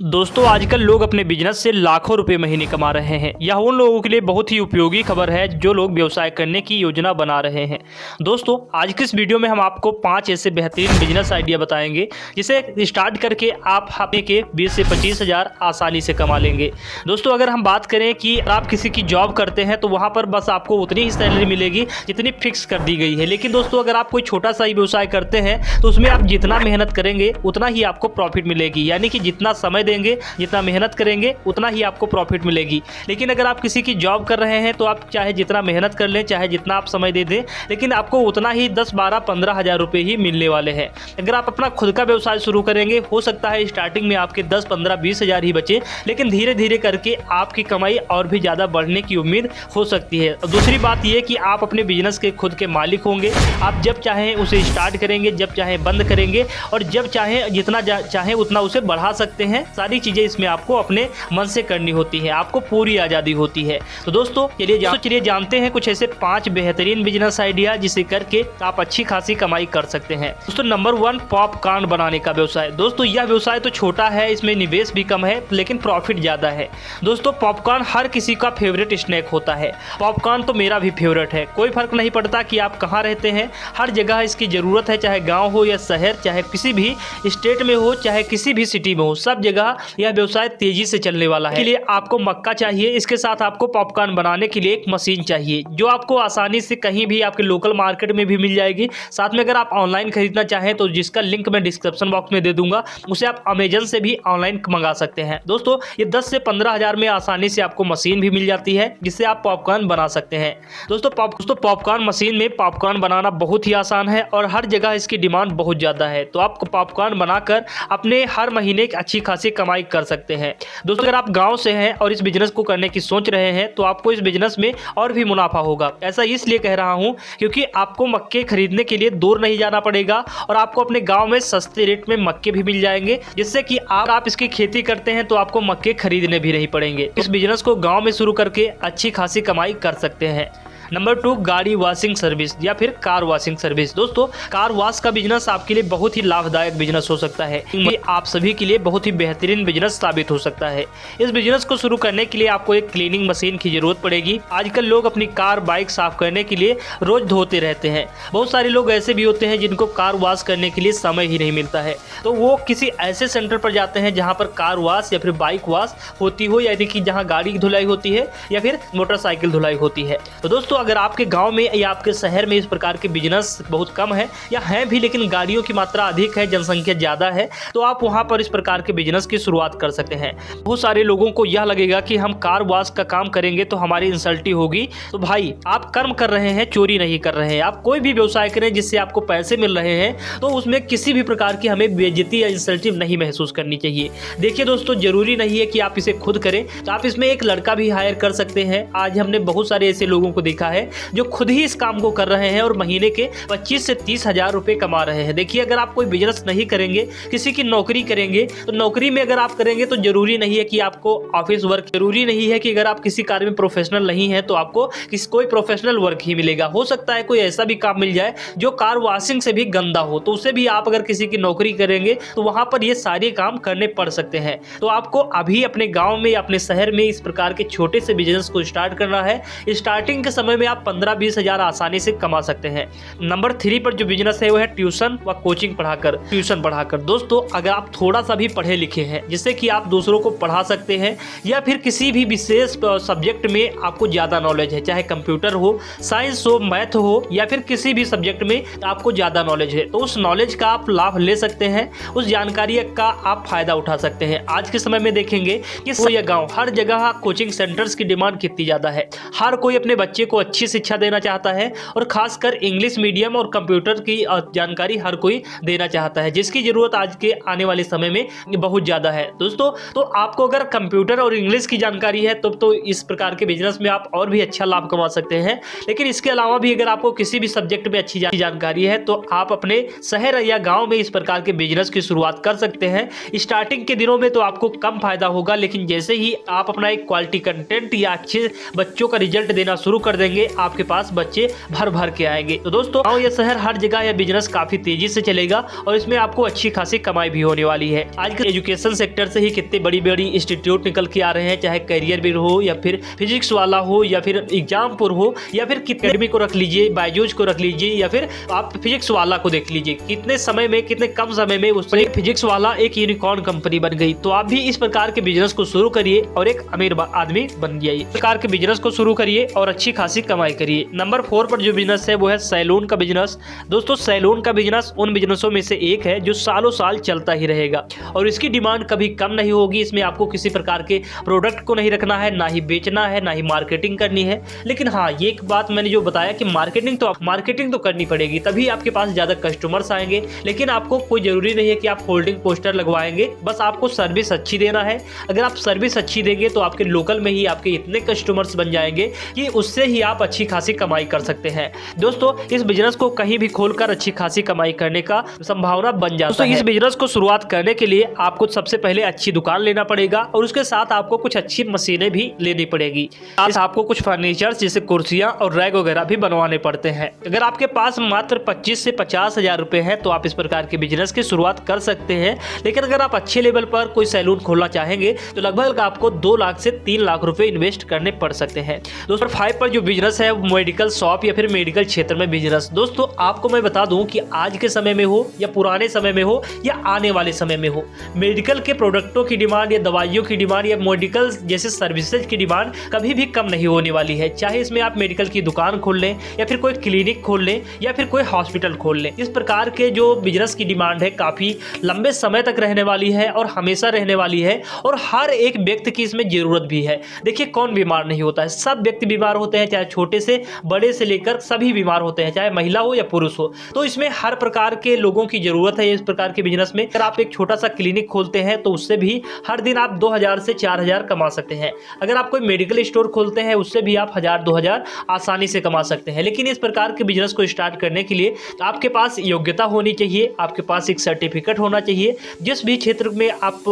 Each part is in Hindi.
दोस्तों आजकल लोग अपने बिजनेस से लाखों रुपए महीने कमा रहे हैं। यह उन लोगों के लिए बहुत ही उपयोगी खबर है जो लोग व्यवसाय करने की योजना बना रहे हैं। दोस्तों आज की इस वीडियो में हम आपको 5 ऐसे बेहतरीन बिजनेस आइडिया बताएंगे जिसे स्टार्ट करके आप हफ्ते के 20 से 25 हज़ार आसानी से कमा लेंगे। दोस्तों अगर हम बात करें कि आप किसी की जॉब करते हैं तो वहाँ पर बस आपको उतनी ही सैलरी मिलेगी जितनी फिक्स कर दी गई है। लेकिन दोस्तों अगर आप कोई छोटा सा ही व्यवसाय करते हैं तो उसमें आप जितना मेहनत करेंगे उतना ही आपको प्रॉफिट मिलेगी, यानी कि जितना समय देंगे जितना मेहनत करेंगे उतना ही आपको प्रॉफिट मिलेगी। लेकिन अगर आप किसी की जॉब कर रहे हैं तो आप चाहे जितना मेहनत कर लें, चाहे जितना आप समय दे दें, लेकिन आपको उतना ही 10, 12, 15 हज़ार रुपये ही मिलने वाले हैं। अगर आप अपना खुद का व्यवसाय शुरू करेंगे हो सकता है स्टार्टिंग में आपके 10, 15, 20 हज़ार ही बचे, लेकिन धीरे धीरे करके आपकी कमाई और भी ज़्यादा बढ़ने की उम्मीद हो सकती है। दूसरी बात यह कि आप अपने बिजनेस के खुद के मालिक होंगे। आप जब चाहें उसे स्टार्ट करेंगे, जब चाहें बंद करेंगे और जब चाहें जितना चाहें उतना उसे बढ़ा सकते हैं। सारी चीज़ें इसमें आपको अपने मन से करनी होती है, आपको पूरी आज़ादी होती है। तो दोस्तों चलिए जानते हैं कुछ ऐसे 5 बेहतरीन बिजनेस आइडिया जिसे करके आप अच्छी खासी कमाई कर सकते हैं। दोस्तों नंबर 1, पॉपकॉर्न बनाने का व्यवसाय। दोस्तों यह व्यवसाय तो छोटा है, इसमें निवेश भी कम है लेकिन प्रॉफिट ज़्यादा है। दोस्तों पॉपकॉर्न हर किसी का फेवरेट स्नैक होता है। पॉपकॉर्न तो मेरा भी फेवरेट है। कोई फर्क नहीं पड़ता कि आप कहाँ रहते हैं, हर जगह इसकी ज़रूरत है, चाहे गाँव हो या शहर, चाहे किसी भी स्टेट में हो, चाहे किसी भी सिटी में हो, सब जगह यह व्यवसाय तेजी से चलने वाला है। इसके लिए आपको मक्का चाहिए, इसके साथ आपको पॉपकॉर्न बनाने के लिए एक मशीन चाहिए जो आपको आसानी से कहीं भी आपके लोकल मार्केट में भी मिल जाएगी। साथ में अगर आप ऑनलाइन खरीदना चाहें तो जिसका लिंक मैं डिस्क्रिप्शन बॉक्स में दे दूंगा, उसे आप अमेजन से भी ऑनलाइन मंगा सकते हैं। दोस्तों ये 10 से 15 हज़ार में आसानी से आपको मशीन भी मिल जाती है जिससे आप पॉपकॉर्न बना सकते हैं। दोस्तों पॉपकॉर्न मशीन में पॉपकॉर्न बनाना बहुत ही आसान है और हर जगह इसकी डिमांड बहुत ज़्यादा है। तो आप पॉपकॉर्न बनाकर अपने हर महीने की अच्छी खासी कमाई कर सकते हैं। दोस्तों अगर आप गांव से हैं और इस बिजनेस को करने की सोच रहे हैं तो आपको इस बिजनेस में और भी मुनाफा होगा। ऐसा इसलिए कह रहा हूं क्योंकि आपको मक्के खरीदने के लिए दूर नहीं जाना पड़ेगा और आपको अपने गांव में सस्ते रेट में मक्के भी मिल जाएंगे, जिससे कि आप इसकी खेती करते हैं तो आपको मक्के खरीदने भी नहीं पड़ेंगे। इस बिजनेस को गाँव में शुरू करके अच्छी खासी कमाई कर सकते हैं। नंबर 2, गाड़ी वॉशिंग सर्विस या फिर कार वॉशिंग सर्विस। दोस्तों कार वॉश का बिजनेस आपके लिए बहुत ही लाभदायक बिजनेस हो सकता है। ये आप सभी के लिए बहुत ही बेहतरीन बिजनेस साबित हो सकता है। इस बिजनेस को शुरू करने के लिए आपको एक क्लीनिंग मशीन की जरूरत पड़ेगी। आजकल लोग अपनी कार बाइक साफ करने के लिए रोज धोते रहते हैं। बहुत सारे लोग ऐसे भी होते हैं जिनको कार वॉश करने के लिए समय ही नहीं मिलता है, तो वो किसी ऐसे सेंटर पर जाते हैं जहाँ पर कार वॉश या फिर बाइक वॉश होती हो, यानी कि जहाँ गाड़ी की धुलाई होती है या फिर मोटरसाइकिल धुलाई होती है। तो दोस्तों अगर आपके गांव में या आपके शहर में इस प्रकार के बिजनेस बहुत कम है या हैं भी लेकिन गाड़ियों की मात्रा अधिक है, जनसंख्या ज़्यादा है, तो आप वहां पर इस प्रकार के बिजनेस की शुरुआत कर सकते हैं। बहुत सारे लोगों को यह लगेगा कि हम कार वॉश का काम करेंगे तो हमारी इंसल्टी होगी। तो भाई आप कर्म कर रहे हैं, चोरी नहीं कर रहे हैं। आप कोई भी व्यवसाय करें जिससे आपको पैसे मिल रहे हैं तो उसमें किसी भी प्रकार की हमें बेइज्जती या इंसल्टी नहीं महसूस करनी चाहिए। देखिए दोस्तों जरूरी नहीं है कि आप इसे खुद करें, तो आप इसमें एक लड़का भी हायर कर सकते हैं। आज हमने बहुत सारे ऐसे लोगों को देखा है जो खुद ही इस काम को कर रहे हैं और महीने के 25 से 30 हज़ार रुपए कमा रहे हैं। देखिए अगर आप कोई बिजनेस नहीं करेंगे, किसी की नौकरी करेंगे, तो नौकरी में अगर आप करेंगे तो जरूरी नहीं है कि आपको ऑफिस वर्क, जरूरी नहीं है कि अगर आप किसी कार्य में प्रोफेशनल नहीं है तो आपको कोई प्रोफेशनल वर्क ही मिलेगा। हो सकता है कोई ऐसा भी काम मिल जाए जो कार वॉशिंग से भी गंदा हो, तो उसे भी आप अगर किसी की नौकरी करेंगे तो वहां पर ये सारे काम करने पड़ सकते हैं। तो आपको अभी अपने गाँव में अपने शहर में इस प्रकार के छोटे से बिजनेस को स्टार्ट करना है। स्टार्टिंग के समय में आप 15-20 हज़ार आसानी से कमा सकते हैं। नंबर 3 पर जो बिजनेस है वो है ट्यूशन व कोचिंग पढ़ाकर। दोस्तों अगर आप थोड़ा सा भी पढ़े लिखे हैं जिससे कि आप दूसरों को पढ़ा सकते हैं या फिर किसी भी विशेष सब्जेक्ट में आपको ज़्यादा नॉलेज है, चाहे कंप्यूटर हो, साइंस हो, मैथ हो या फिर किसी भी सब्जेक्ट में आपको ज़्यादा नॉलेज है, तो उस नॉलेज का आप लाभ ले सकते हैं, उस जानकारी का आप फायदा उठा सकते हैं। आज के समय में देखेंगे कि यह गाँव हर जगह कोचिंग सेंटर्स की डिमांड कितनी ज़्यादा है। हर कोई अपने बच्चे को अच्छी शिक्षा देना चाहता है और खासकर इंग्लिश मीडियम और कंप्यूटर की जानकारी हर कोई देना चाहता है, जिसकी जरूरत आज के आने वाले समय में बहुत ज़्यादा है। दोस्तों तो आपको अगर कंप्यूटर और इंग्लिश की जानकारी है तो इस प्रकार के बिजनेस में आप और भी अच्छा लाभ कमा सकते हैं। लेकिन इसके अलावा भी अगर आपको किसी भी सब्जेक्ट में अच्छी जानकारी है तो आप अपने शहर या गाँव में इस प्रकार के बिजनेस की शुरुआत कर सकते हैं। स्टार्टिंग के दिनों में तो आपको कम फायदा होगा, लेकिन जैसे ही आप अपना एक क्वालिटी कंटेंट या अच्छे बच्चों का रिजल्ट देना शुरू कर देंगे करेंगे आपके पास बच्चे भर भर के आएंगे। तो दोस्तों गाँव या शहर हर जगह यह बिजनेस काफी तेजी से चलेगा और इसमें आपको अच्छी खासी कमाई भी होने वाली है। आज के एजुकेशन सेक्टर से ही कितने बड़ी बड़ी इंस्टीट्यूट निकल के आ रहे हैं, चाहे करियर भी हो या फिर फिजिक्स वाला हो या फिर एग्जामपुर हो या फिर अकेडमी को रख लीजिए, बायजूस को रख लीजिए या फिर आप फिजिक्स वाला को देख लीजिए। कितने समय में, कितने कम समय में उस पर एक फिजिक्स वाला एक यूनिकॉर्न कंपनी बन गई। तो आप भी इस प्रकार के बिजनेस को शुरू करिए और एक अमीर आदमी बन जाइए। इस प्रकार के बिजनेस को शुरू करिए और अच्छी खासी कमाई करिए। नंबर 4 पर जो बिजनेस है वो है सैलून का बिजनेस। दोस्तों सैलून का बिजनेस उन बिजनेसों में से एक है जो सालों साल चलता ही रहेगा और इसकी डिमांड कभी कम नहीं होगी। इसमें आपको किसी प्रकार के प्रोडक्ट को नहीं रखना है, ना ही बेचना है, ना ही मार्केटिंग करनी है। लेकिन हाँ, ये एक बात मैंने जो बताया कि मार्केटिंग तो करनी पड़ेगी, तभी आपके पास ज्यादा कस्टमर्स आएंगे। लेकिन आपको कोई जरूरी नहीं है कि आप होल्डिंग पोस्टर लगवाएंगे, बस आपको सर्विस अच्छी देना है। अगर आप सर्विस अच्छी देंगे तो आपके लोकल में ही आपके इतने कस्टमर्स बन जाएंगे कि उससे ही आप अच्छी खासी कमाई कर सकते हैं। दोस्तों इस बिजनेस को कहीं भी खोलकर अच्छी खासी कमाई करने का संभावना बन जाता है। इस बिजनेस को शुरुआत करने के लिए आपको सबसे पहले अच्छी दुकान लेना पड़ेगा और उसके साथ आपको कुछ अच्छी मशीनें भी लेनी पड़ेगी। आपको कुछ फर्नीचर जैसे कुर्सियां और रैक वगैरह भी बनवाने पड़ते हैं। अगर आपके पास मात्र 25 से 50 हजार रुपए है तो आप इस प्रकार के बिजनेस की शुरुआत कर सकते हैं। लेकिन अगर आप अच्छे लेवल पर कोई सैलून खोलना चाहेंगे तो लगभग आपको 2 लाख से 3 लाख रुपए इन्वेस्ट करने पड़ सकते हैं। दोस्तों 5 पर जो बिजनेस है वो मेडिकल शॉप या फिर मेडिकल क्षेत्र में बिजनेस। दोस्तों आपको मैं बता दूं कि आज के समय में हो या पुराने समय में हो या आने वाले समय में हो, मेडिकल के प्रोडक्टों की डिमांड या दवाइयों की डिमांड या मेडिकल जैसे सर्विसेज की डिमांड कभी भी कम नहीं होने वाली है। चाहे इसमें आप मेडिकल की दुकान खोल लें या फिर कोई क्लिनिक खोल लें या फिर कोई हॉस्पिटल खोल लें, इस प्रकार के जो बिजनेस की डिमांड है काफी लंबे समय तक रहने वाली है और हमेशा रहने वाली है और हर एक व्यक्ति की इसमें जरूरत भी है। देखिए कौन बीमार नहीं होता है, सब व्यक्ति बीमार होते हैं, चाहे छोटे से बड़े से लेकर सभी बीमार होते हैं, चाहे महिला हो या पुरुष हो। तो इसमें हर प्रकार के लोगों की जरूरत है। इस प्रकार के बिजनेस में अगर आप एक छोटा सा क्लिनिक खोलते हैं तो उससे भी हर दिन आप 2000 से 4000 कमा सकते हैं। अगर आप कोई मेडिकल स्टोर खोलते हैं उससे भी आप 1000-2000 आसानी से कमा सकते हैं। लेकिन इस प्रकार के बिजनेस को स्टार्ट करने के लिए आपके पास योग्यता होनी चाहिए, आपके पास एक सर्टिफिकेट होना चाहिए। जिस भी क्षेत्र में आप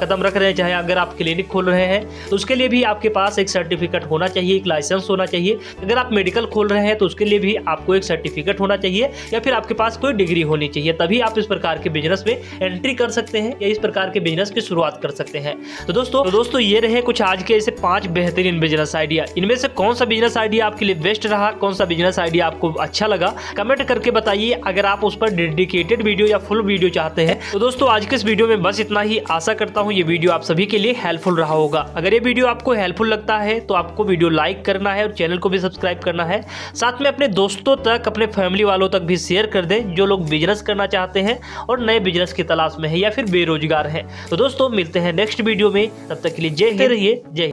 कदम रख रहे हैं, चाहे अगर आप क्लिनिक खोल रहे हैं तो उसके लिए भी आपके पास एक सर्टिफिकेट होना चाहिए, एक लाइसेंस होना चाहिए। अगर आप मेडिकल खोल रहे हैं तो उसके लिए भी आपको एक सर्टिफिकेट होना चाहिए या फिर आपके पास कोई डिग्री होनी चाहिए, तभी आप इस प्रकार के बिजनेस में एंट्री कर सकते हैं या इस प्रकार के बिजनेस की शुरुआत कर सकते हैं। तो दोस्तों ये रहे कुछ आज के ऐसे 5 बेहतरीन बिजनेस आइडिया। इनमें से कौन सा बिजनेस आइडिया आपके लिए बेस्ट रहा, कौन सा बिजनेस आइडिया आपको अच्छा लगा, कमेंट करके बताइए। अगर आप उस पर डेडिकेटेड वीडियो या फुल वीडियो चाहते हैं तो दोस्तों आज के इस वीडियो में बस इतना ही। आशा करता हूँ ये वीडियो आप सभी के लिए हेल्पफुल रहा होगा। अगर ये वीडियो आपको हेल्पफुल लगता है तो आपको वीडियो लाइक करना है और चैनल को भी सब्सक्राइब करना है। साथ में अपने दोस्तों तक, अपने फैमिली वालों तक भी शेयर कर दें जो लोग बिजनेस करना चाहते हैं और नए बिजनेस की तलाश में है या फिर बेरोजगार हैं। तो दोस्तों मिलते हैं नेक्स्ट वीडियो में, तब तक के लिए जय हिंद, जय